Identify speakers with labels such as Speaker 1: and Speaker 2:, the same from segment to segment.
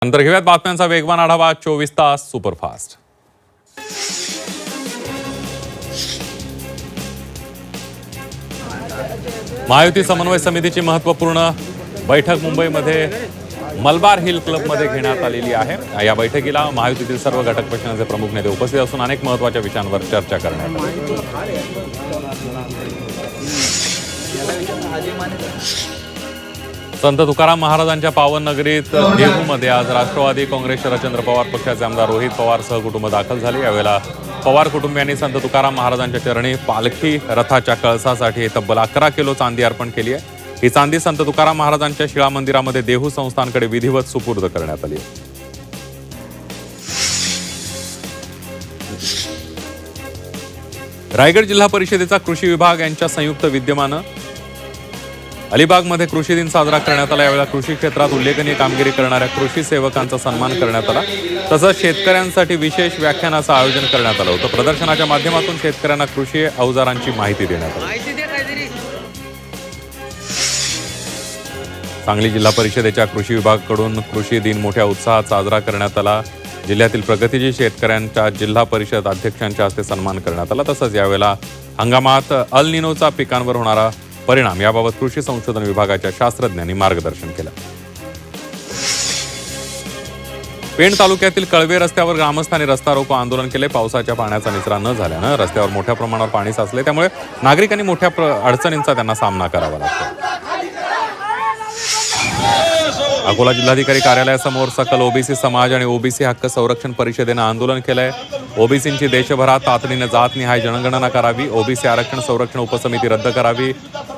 Speaker 1: नंतर घेऊयात बातम्यांचा वेगवान आढावा 24 तास सुपरफास्ट। महायुती समन्वय समितीची महत्त्वपूर्ण बैठक मुंबईमध्ये मलबार हिल क्लबमध्ये घेण्यात आलेली आहे। या बैठकीला महायुतीतील सर्व घटक पक्षांचे प्रमुख नेते उपस्थित असून अनेक महत्त्वाच्या विषयांवर चर्चा करण्यात आली। संत तुकाराम महाराजांच्या पावन नगरीत देहूमध्ये आज राष्ट्रवादी काँग्रेस शरदचंद्र पवार पक्षाचे आमदार रोहित पवार सहकुटुंब दाखल झाले। यावेळेला पवार कुटुंबियांनी संत तुकाराम महाराजांच्या चरणी पालखी रथाच्या कळसासाठी तब्बल 11 किलो चांदी अर्पण केली आहे। ही चांदी संत तुकाराम महाराजांच्या शिळा मंदिरामध्ये देहू संस्थानकडे विधिवत सुपूर्द करण्यात आली। रायगड जिल्हा परिषदेचा कृषी विभाग यांच्या संयुक्त विद्यमानं अलिबागमध्ये कृषी दिन साजरा करण्यात आला। यावेळेला कृषी क्षेत्रात उल्लेखनीय कामगिरी करणाऱ्या कृषी सेवकांचा सन्मान करण्यात आला। तसंच शेतकऱ्यांसाठी विशेष व्याख्यानाचं आयोजन करण्यात आलं होतं। प्रदर्शनाच्या माध्यमातून शेतकऱ्यांना कृषी अवजारांची माहिती देण्यात आली। सांगली जिल्हा परिषदेच्या कृषी विभागाकडून कृषी दिन मोठ्या उत्साहात साजरा करण्यात आला। जिल्ह्यातील प्रगतीशील शेतकऱ्यांच्या जिल्हा परिषद अध्यक्षांच्या हस्ते सन्मान करण्यात आला। तसंच यावेळेला हंगामात अल निनोचा पिकांवर होणारा परिणाम याबाबत कृषी संशोधन विभागाच्या शास्त्रज्ञांनी मार्गदर्शन केलं। पेण तालुक्यातील कळवे रस्त्यावर ग्रामस्थांनी रस्ता रोको आंदोलन केले। पावसाच्या पाण्याचा निचरा न झाल्यानं रस्त्यावर मोठ्या प्रमाणावर पाणी साचले, त्यामुळे नागरिकांनी मोठ्या अडचणींचा त्यांना सामना करावा लागतो। अकोला जिल्हाधिकारी कार्यालयासमोर सकल ओबीसी समाज आणि ओबीसी हक्क संरक्षण परिषदेनं आंदोलन केलंय। ओबीसींची देशभरात तातडीने जातनिहाय जनगणना करावी, ओबीसी आरक्षण संरक्षण उपसमिती रद्द करावी,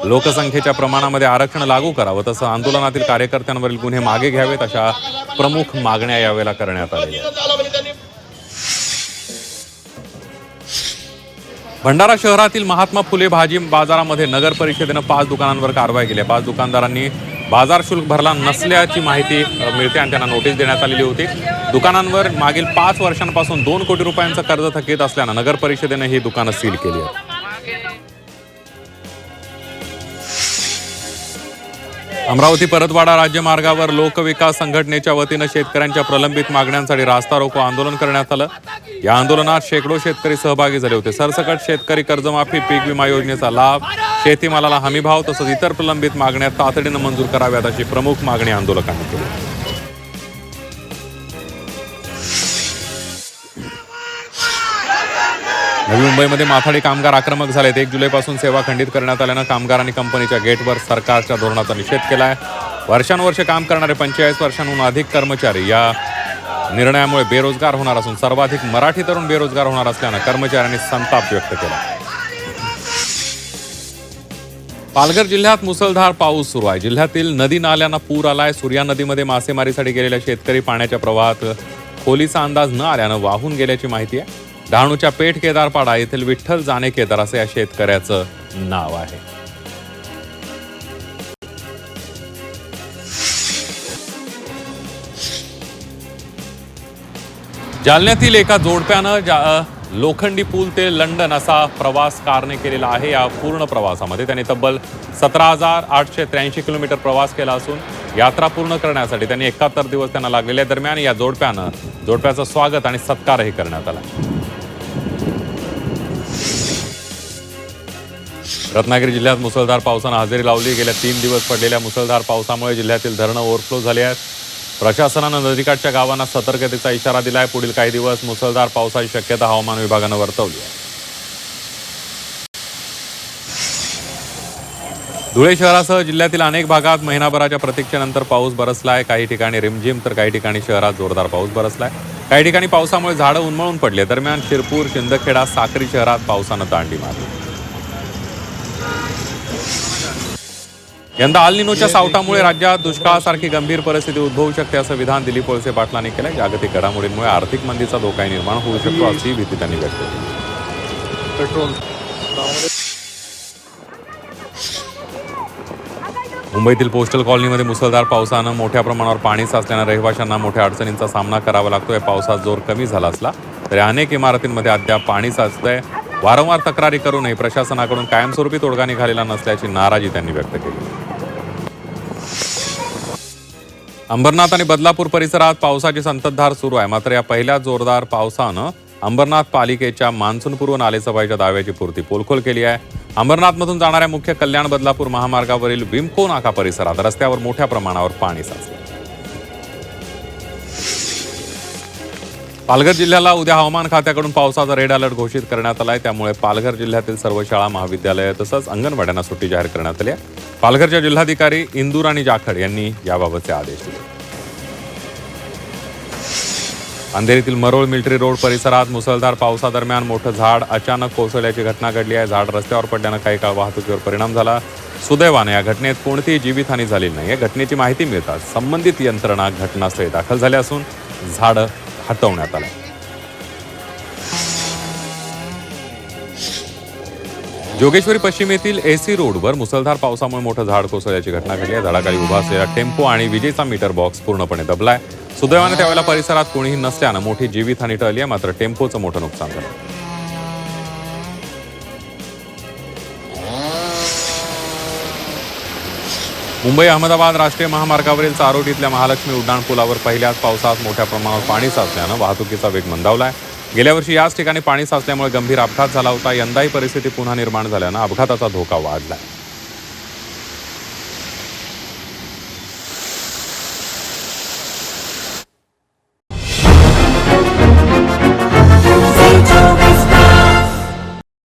Speaker 1: लोकसंख्येच्या प्रमाणामध्ये आरक्षण लागू करावं, तसं आंदोलनातील कार्यकर्त्यांवरील गुन्हे मागे घ्यावेत अशा प्रमुख मागण्या यावेळेला करण्यात आल्या। भंडारा शहरातील महात्मा फुले भाजी बाजारामध्ये नगर परिषदेनं 5 दुकानांवर कारवाई केली। 5 दुकानदारांनी बाजार शुल्क भरला नसल्याची माहिती मिळते आणि त्यांना नोटीस देण्यात आलेली होती। दुकानांवर मागील 5 वर्षांपासून 2 कोटी रुपयांचं कर्ज थकीत असल्यानं नगर परिषदेनं ही दुकानं सील केली आहेत। अमरावती परतवाडा राज्यमार्गावर लोकविकास संघटनेच्या वतीनं शेतकऱ्यांच्या प्रलंबित मागण्यांसाठी रास्ता रोको आंदोलन करण्यात आलं। या आंदोलनात शेकडो शेतकरी सहभागी झाले होते। सरसकट शेतकरी कर्जमाफी, पीक विमा योजनेचा लाभ, शेतीमालाला हमीभाव तसंच इतर प्रलंबित मागण्या तातडीनं मंजूर कराव्यात अशी प्रमुख मागणी आंदोलकांनी केली। नवी मुंबईमध्ये माथाडी कामगार आक्रमक झालेत। 1 जुलैपासून सेवा खंडित करण्यात आल्यानं कामगारांनी कंपनीच्या गेटवर सरकारच्या धोरणाचा निषेध केलाय। वर्षानुवर्ष काम करणारे 45 वर्षांहून अधिक कर्मचारी या निर्णयामुळे बेरोजगार होणार असून सर्वाधिक मराठी तरुण बेरोजगार होणार असल्यानं कर्मचाऱ्यांनी संताप व्यक्त केला। पालघर जिल्ह्यात मुसळधार पाऊस सुरू आहे। जिल्ह्यातील नदी नाल्यांना पूर आलाय। सूर्या नदीमध्ये मासेमारीसाठी गेलेल्या शेतकरी पाण्याच्या प्रवाहात खोलीचा अंदाज न आल्यानं वाहून गेल्याची माहिती आहे। डहाणूच्या पेठ केदारपाडा येथील विठ्ठल जाणे केदार असं या शेतकऱ्याचं नाव आहे। जालन्यातील एका जोडप्यानं लोखंडी पूल ते लंडन असा प्रवास कारने केलेला आहे। या पूर्ण प्रवासामध्ये त्यांनी तब्बल 17,883 किलोमीटर प्रवास केला असून यात्रा पूर्ण करण्यासाठी त्यांनी 71 दिवस त्यांना लागलेल्या दरम्यान या जोडप्याचं स्वागत आणि सत्कारही करण्यात आला। रत्नागिरी जिल्ह्यात मुसळधार पावसानं हजेरी लावली। गेल्या 3 दिवस पडलेल्या मुसळधार पावसामुळे जिल्ह्यातील धरणं ओव्हरफ्लो झाली आहेत। प्रशासनानं नदीकाठच्या गावांना सतर्कतेचा इशारा दिलाय। पुढील काही दिवस मुसळधार पावसाची शक्यता हवामान विभागानं वर्तवली आहे। धुळे शहरासह जिल्ह्यातील अनेक भागात महिनाभराच्या प्रतीक्षेनंतर पाऊस बरसलाय। काही ठिकाणी रिमझिम तर काही ठिकाणी शहरात जोरदार पाऊस बरसलाय। काही ठिकाणी पावसामुळे झाडं उन्मळून पडले। दरम्यान शिरपूर, शिंदखेडा, साक्री शहरात पावसानं दांडी मारली। यंदा अल निनोच्या सावटामुळे राज्यात दुष्काळासारखी गंभीर परिस्थिती उद्भवू शकते असं विधान दिलीप वळसे पाटलांनी केलं। जागतिक घडामोडींमुळे आर्थिक मंदीचा धोका निर्माण होऊ शकतो अशी भीती त्यांनी व्यक्त केली। मुंबईतील पोस्टल कॉलनीमध्ये मुसळधार पावसानं मोठ्या प्रमाणावर पाणी साचल्यानं रहिवाशांना मोठ्या अडचणींचा सामना करावा लागतोय। पावसात जोर कमी झाला असला तरी अनेक इमारतींमध्ये अद्याप पाणी साचतंय। वारंवार तक्रारी करूनही प्रशासनाकडून कायमस्वरूपी तोडगा निघालेला नसल्याची नाराजी त्यांनी व्यक्त केली। अंबरनाथ आणि बदलापूर परिसरात पावसाची संततधार सुरू आहे. मात्र या पहिल्या जोरदार पावसानं अंबरनाथ पालिकेच्या मान्सूनपूर्व नालेसफाईच्या दाव्याची पूर्ती पोलखोल केली आहे. अंबरनाथमधून जाणाऱ्या मुख्य कल्याण बदलापूर महामार्गावरील विमको नाका परिसरात रस्त्यावर मोठ्या प्रमाणावर पाणी साचले. पालघर जिल्ह्याला उद्या हवामान खात्याकडून पावसाचा रेड अलर्ट घोषित करण्यात आलाय. त्यामुळे पालघर जिल्ह्यातील सर्व शाळा, महाविद्यालय तसंच अंगणवाड्यांना सुट्टी जाहीर करण्यात आली आहे. पालघरच्या जिल्हाधिकारी इंदुराणी जाखड यांनी याबाबतचे आदेश दिले. अंधेरीतील मरोळ मिलिटरी रोड परिसरात मुसळधार पावसादरम्यान मोठं झाड अचानक कोसळल्याची घटना घडली आहे. झाड रस्त्यावर पडल्यानं काही काळ वाहतुकीवर परिणाम झाला. सुदैवाने या घटनेत कोणतीही जीवितहानी झालेली नाही. या घटनेची माहिती मिळताच संबंधित यंत्रणा घटनास्थळी दाखल झाल्या असून झाडं हटवण्यात आलं. जोगेश्वरी पश्चिम येथील एसी रोडवर मुसळधार पावसामुळे मोठं झाड कोसळल्याची घटना घडली आहे. झाडाखाली उभा असलेला टेम्पो आणि विजेचा मीटर बॉक्स पूर्णपणे दबलाय. सुदैवाने त्यावेळेला परिसरात कोणीही नसल्यानं मोठी जीवितहानी टळली आहे. मात्र टेम्पोचं मोठं नुकसान झालं. मुंबई अहमदाबाद राष्ट्रीय महामार्गावरील चारोटीतल्या महालक्ष्मी उड्डाणपुलावर पहिल्याच पावसात मोठ्या प्रमाणावर पाणी साचल्यानं वाहतुकीचा वेग मंदावलाय. गेल्या वर्षी याच ठिकाणी पाणी साचल्यामुळे गंभीर अपघात झाला होता. यंदाही परिस्थिती पुन्हा निर्माण झाल्यानं अपघाताचा धोका वाढलाय.